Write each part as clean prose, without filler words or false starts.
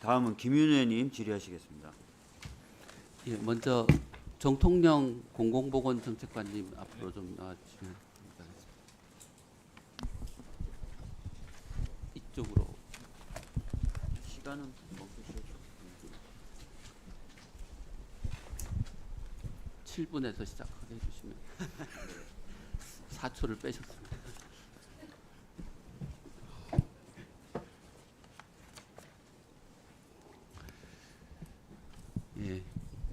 다음은 김윤혜님 질의하시겠습니다. 예, 먼저 정통령 공공보건정책관님 앞으로 좀 나와주시면 감사하겠습니다. 이쪽으로. 시간은 멈추시죠. 7분에서 시작하게 해주시면 4초를 빼셨습니다. 예,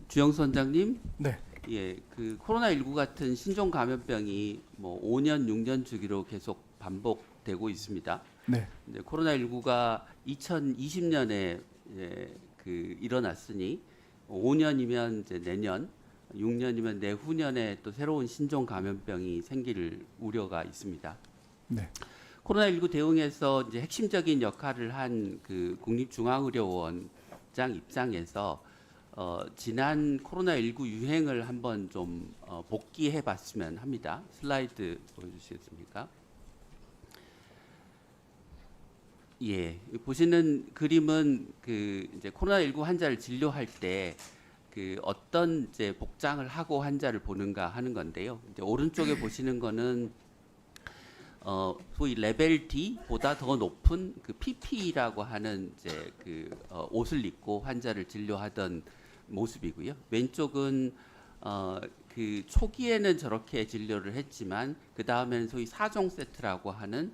주영수 원장님. 네. 예, 그 코로나19 같은 신종 감염병이 뭐 5년, 6년 주기로 계속 반복되고 있습니다. 네. 이제 코로나19가 2020년에 일어났으니 5년이면 이제 내년, 6년이면 내후년에 또 새로운 신종 감염병이 생길 우려가 있습니다. 네. 코로나19 대응에서 이제 핵심적인 역할을 한 그 국립중앙의료원장 입장에서 지난 코로나19 유행을 한번 좀 복기해 봤으면 합니다. 슬라이드 보여주시겠습니까? 예, 보시는 그림은 그 이제 코로나19 환자를 진료할 때 그 어떤 이제 복장을 하고 환자를 보는가 하는 건데요. 이제 오른쪽에 보시는 거는 소위 레벨 D보다 더 높은 그 PPE라고 하는 이제 그 옷을 입고 환자를 진료하던 모습이고요. 왼쪽은 그 초기에는 저렇게 진료를 했지만 그 다음에는 소위 4종 세트라고 하는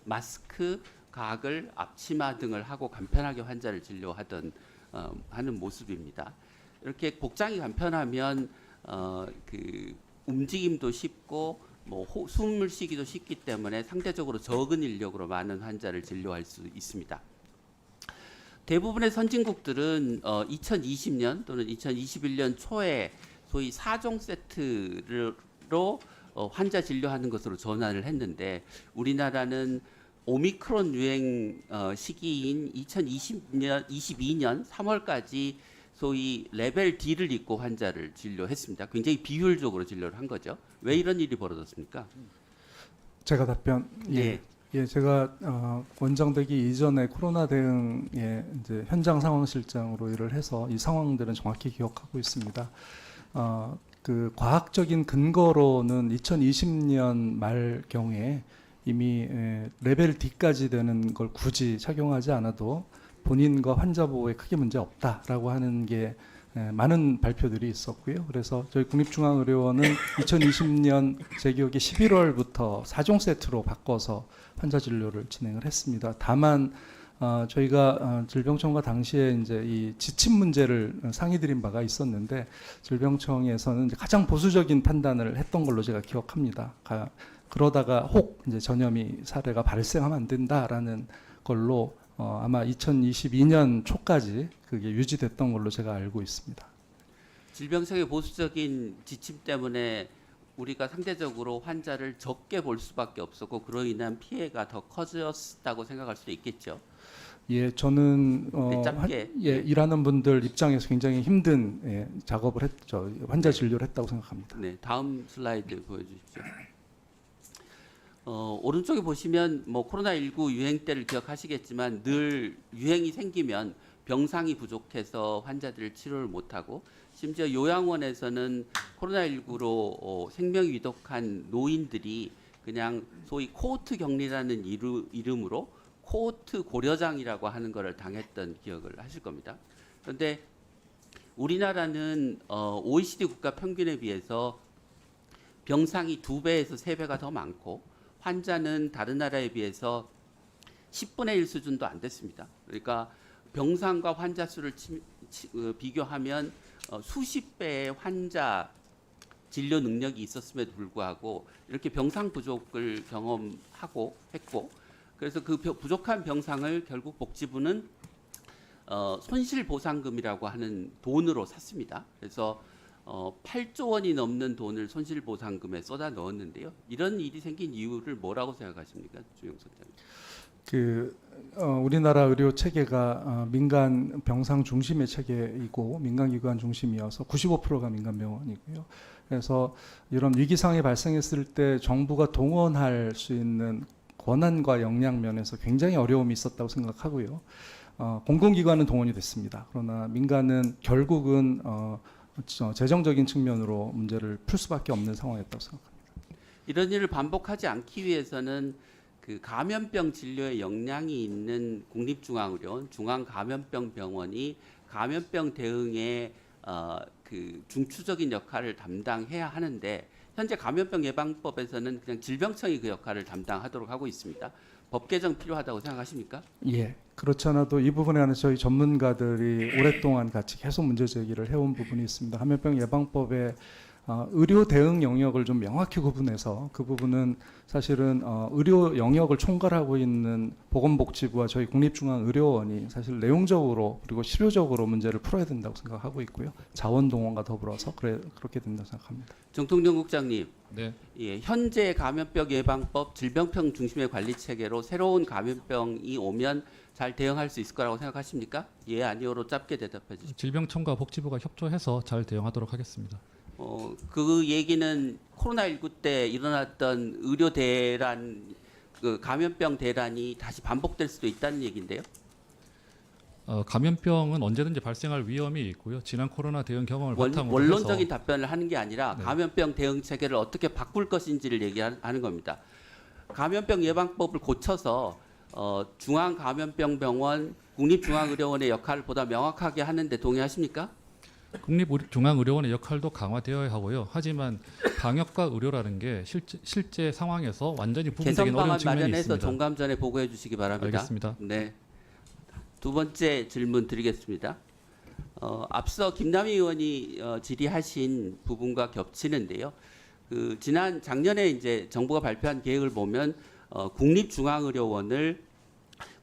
마스크, 가글, 앞치마 등을 하고 간편하게 환자를 진료하던 하는 모습입니다. 이렇게 복장이 간편하면 그 움직임도 쉽고 뭐 숨을 쉬기도 쉽기 때문에 상대적으로 적은 인력으로 많은 환자를 진료할 수 있습니다. 대부분의 선진국들은 2020년 또는 2021년 초에 소위 4종 세트로 환자 진료하는 것으로 전환을 했는데 우리나라는 오미크론 유행 시기인 2022년 3월까지 소위 레벨 D를 입고 환자를 진료했습니다. 굉장히 비효율적으로 진료를 한 거죠. 왜 이런 일이 벌어졌습니까? 제가 답변. 네. 예, 제가 원장 되기 이전에 코로나 대응에 이제 현장 상황실장으로 일을 해서 이 상황들은 정확히 기억하고 있습니다. 그 과학적인 근거로는 2020년 말 경에 이미 레벨 D까지 되는 걸 굳이 착용하지 않아도 본인과 환자 보호에 크게 문제 없다라고 하는 게 많은 발표들이 있었고요. 그래서 저희 국립중앙의료원은 2020년 제 기억에 11월부터 4종 세트로 바꿔서 환자 진료를 진행을 했습니다. 다만 저희가 질병청과 당시에 이제 이 지침 문제를 상의드린 바가 있었는데 질병청에서는 이제 가장 보수적인 판단을 했던 걸로 제가 기억합니다. 그러다가 혹 이제 전염이 사례가 발생하면 안 된다라는 걸로 아마 2022년 초까지 그게 유지됐던 걸로 제가 알고 있습니다. 질병청의 보수적인 지침 때문에 우리가 상대적으로 환자를 적게 볼 수밖에 없었고 그로 인한 피해가 더 커졌다고 생각할 수도 있겠죠. 예, 저는 짧게. 일하는 분들 입장에서 굉장히 힘든 작업을 했죠. 환자 진료를 했다고 생각합니다. 네, 다음 슬라이드 보여주십시오. 오른쪽에 보시면 뭐 코로나19 유행 때를 기억하시겠지만 늘 유행이 생기면 병상이 부족해서 환자들을 치료를 못하고 심지어 요양원에서는 코로나19로 생명이 위독한 노인들이 그냥 소위 코호트 격리라는 이름으로 코호트 고려장이라고 하는 것을 당했던 기억을 하실 겁니다. 그런데 우리나라는 OECD 국가 평균에 비해서 병상이 2배에서 3배가 더 많고 환자는 다른 나라에 비해서 10분의 1 수준도 안 됐습니다. 그러니까 병상과 환자 수를 비교하면 수십 배의 환자 진료 능력이 있었음에도 불구하고 이렇게 병상 부족을 경험하고 했고 그래서 그 부족한 병상을 결국 복지부는 손실보상금이라고 하는 돈으로 샀습니다. 그래서 8조 원이 넘는 돈을 손실보상금에 쏟아 넣었는데요. 이런 일이 생긴 이유를 뭐라고 생각하십니까, 주영수 원장님? 우리나라 의료 체계가 민간 병상 중심의 체계이고 민간 기관 중심이어서 95%가 민간 병원이고요. 그래서 이런 위기 상황이 발생했을 때 정부가 동원할 수 있는 권한과 역량 면에서 굉장히 어려움이 있었다고 생각하고요. 공공기관은 동원이 됐습니다. 그러나 민간은 결국은 재정적인 측면으로 문제를 풀 수밖에 없는 상황이었다고 생각합니다. 이런 일을 반복하지 않기 위해서는 그 감염병 진료에 역량이 있는 국립중앙의료원, 중앙감염병병원이 감염병 대응에 그 중추적인 역할을 담당해야 하는데 현재 감염병 예방법에서는 그냥 질병청이 그 역할을 담당하도록 하고 있습니다. 법 개정 필요하다고 생각하십니까? 예. 그렇지 않아도 이 부분에 관해서 저희 전문가들이 오랫동안 같이 계속 문제 제기를 해온 부분이 있습니다. 감염병 예방법에 의료 대응 영역을 좀 명확히 구분해서 그 부분은 사실은 의료 영역을 총괄하고 있는 보건복지부와 저희 국립중앙의료원이 사실 내용적으로 그리고 실효적으로 문제를 풀어야 된다고 생각하고 있고요. 자원동원과 더불어서 그렇게 된다고 생각합니다. 정통영 국장님, 네. 예, 현재 감염병 예방법 질병청 중심의 관리 체계로 새로운 감염병이 오면 잘 대응할 수 있을 거라고 생각하십니까? 예, 아니오로 짧게 대답해 주십시오. 질병청과 복지부가 협조해서 잘 대응하도록 하겠습니다. 그 얘기는 코로나19 때 일어났던 의료 대란, 그 감염병 대란이 다시 반복될 수도 있다는 얘기인데요. 감염병은 언제든지 발생할 위험이 있고요. 지난 코로나 대응 경험을 바탕으로 원론적인 해서 답변을 하는 게 아니라 네. 감염병 대응 체계를 어떻게 바꿀 것인지를 얘기하는 겁니다. 감염병 예방법을 고쳐서 중앙감염병병원, 국립중앙의료원의 역할을 보다 명확하게 하는데 동의하십니까? 국립중앙의료원의 역할도 강화되어야 하고요. 하지만 방역과 의료라는 게 실제 상황에서 완전히 부분적인 개선 어려운 방안 측면이 마련해서 있습니다. 종감 전에 보고해 주시기 바랍니다. 알겠습니다. 네. 두 번째 질문 드리겠습니다. 앞서 김남희 의원이 질의하신 부분과 겹치는데요. 그 작년에 이제 정부가 발표한 계획을 보면 국립중앙의료원을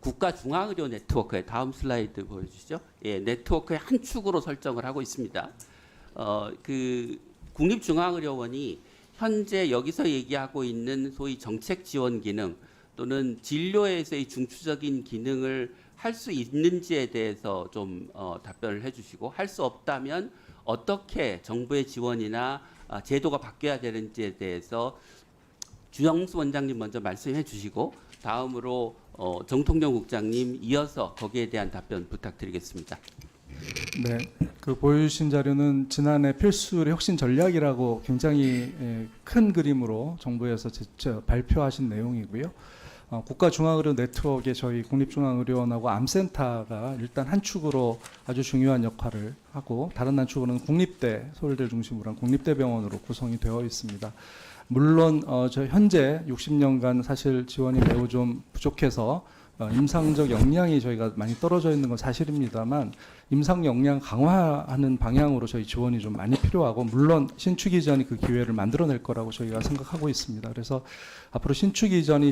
국가중앙의료 네트워크의 다음 슬라이드 보여주시죠. 예, 네트워크의 한 축으로 설정을 하고 있습니다. 그 국립중앙의료원이 현재 여기서 얘기하고 있는 소위 정책 지원 기능 또는 진료에서의 중추적인 기능을 할 수 있는지에 대해서 좀 답변을 해주시고 할 수 없다면 어떻게 정부의 지원이나 제도가 바뀌어야 되는지에 대해서 주영수 원장님 먼저 말씀해 주시고 다음으로 정통영 국장님 이어서 거기에 대한 답변 부탁드리겠습니다. 네, 그 보여주신 자료는 지난해 필수의 혁신 전략이라고 굉장히 큰 그림으로 정부에서 발표하신 내용이고요. 국가중앙의료 네트워크에 저희 국립중앙의료원하고 암센터가 일단 한 축으로 아주 중요한 역할을 하고 다른 한 축으로는 국립대, 서울대를 중심으로 한 국립대병원으로 구성이 되어 있습니다. 물론 저 현재 60년간 사실 지원이 매우 좀 부족해서 임상적 역량이 저희가 많이 떨어져 있는 건 사실입니다만 임상 역량 강화하는 방향으로 저희 지원이 좀 많이 필요하고 물론 신축 이전이 그 기회를 만들어낼 거라고 저희가 생각하고 있습니다. 그래서 앞으로 신축 이전이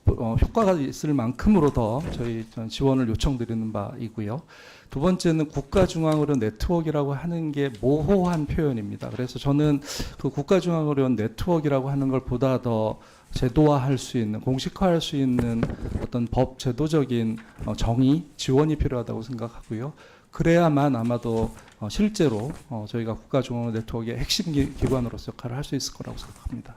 효과가 있을 만큼으로 더 저희 지원을 요청드리는 바이고요. 두 번째는 국가중앙의료 네트워크라고 하는 게 모호한 표현입니다. 그래서 저는 그 국가중앙의료 네트워크라고 하는 걸 보다 더 제도화할 수 있는, 공식화할 수 있는 어떤 법 제도적인 정의, 지원이 필요하다고 생각하고요. 그래야만 아마도 실제로 저희가 국가중앙의료 네트워크의 핵심 기관으로서 역할을 할 수 있을 거라고 생각합니다.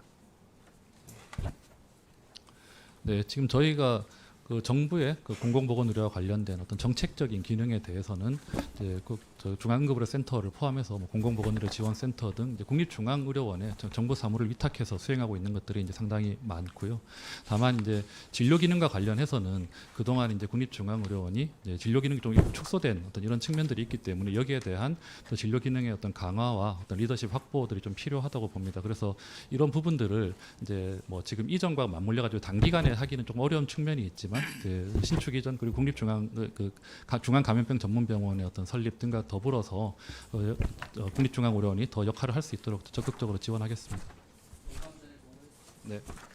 네, 지금 저희가 그 정부의 그 공공보건의료와 관련된 어떤 정책적인 기능에 대해서는 이제 저 중앙급의료 센터를 포함해서 뭐 공공보건의료 지원센터 등 이제 국립중앙의료원에 정부 사무를 위탁해서 수행하고 있는 것들이 이제 상당히 많고요. 다만 이제 진료 기능과 관련해서는 그동안 이제 국립중앙의료원이 이제 진료 기능이 좀 축소된 어떤 이런 측면들이 있기 때문에 여기에 대한 또 진료 기능의 어떤 강화와 어떤 리더십 확보들이 좀 필요하다고 봅니다. 그래서 이런 부분들을 이제 뭐 지금 이전과 맞물려 가지고 단기간에 하기는 좀 어려운 측면이 있지만 그 신축 이전 그리고 중앙감염병 전문병원의 어떤 설립 등과 더불어서 국립중앙의료원이 더 역할을 할 수 있도록 적극적으로 지원하겠습니다. 네.